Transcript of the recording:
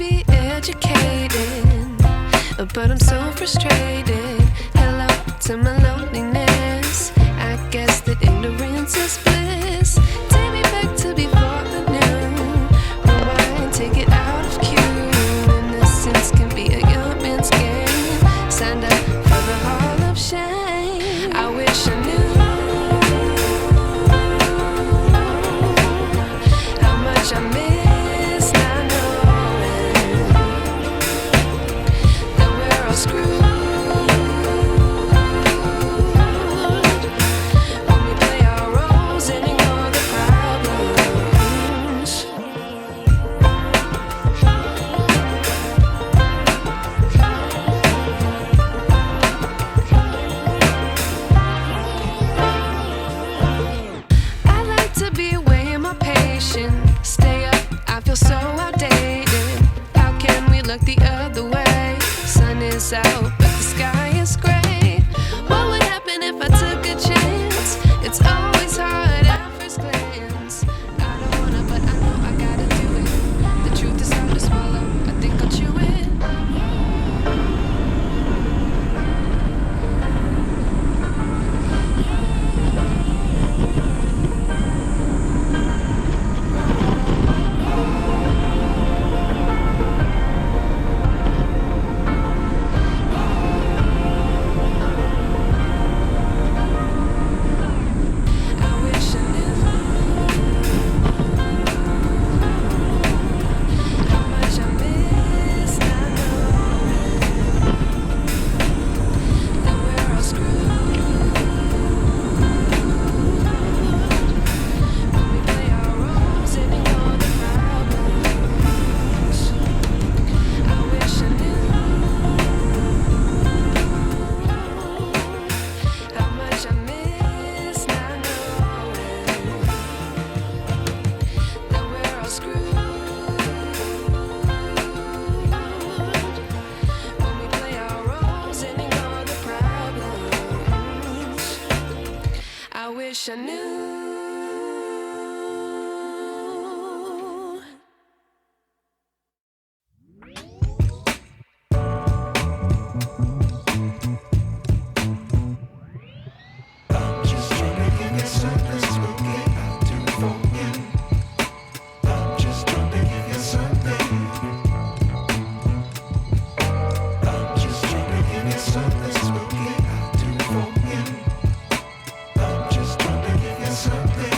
be educated, but I'm so frustrated. Hello to my loneliness. I guess that ignorance is bliss. Take me back to before I knew. Rewind, take it out of cue. Innocence can be a young man's game. Signed up for the hall of shame. I wish I knew how much I miss not knowing that we're all screwed. When we play our roles and ignore the problems. I like to be away in my patience. Stay up, I feel so outdated. How can we look the other way? Sun is out, but the sky is gray. What would happen if I took a chance? It's always hard at first glance. I don't wanna, but I know I gotta do it. The truth is hard to swallow. I think I'll chew it. I wish I knew how much I miss not knowing that we're all screwed. When we play our roles and ignore the problems. I wish I knew how much I miss not knowing that we're all screwed. When we play our roles and ignore the problems. I wish I knew. Just trying to give you something spooky out to forget. I'm just trying to give you something. I'm just trying to give you something spooky out to forget. I'm just trying to give you something.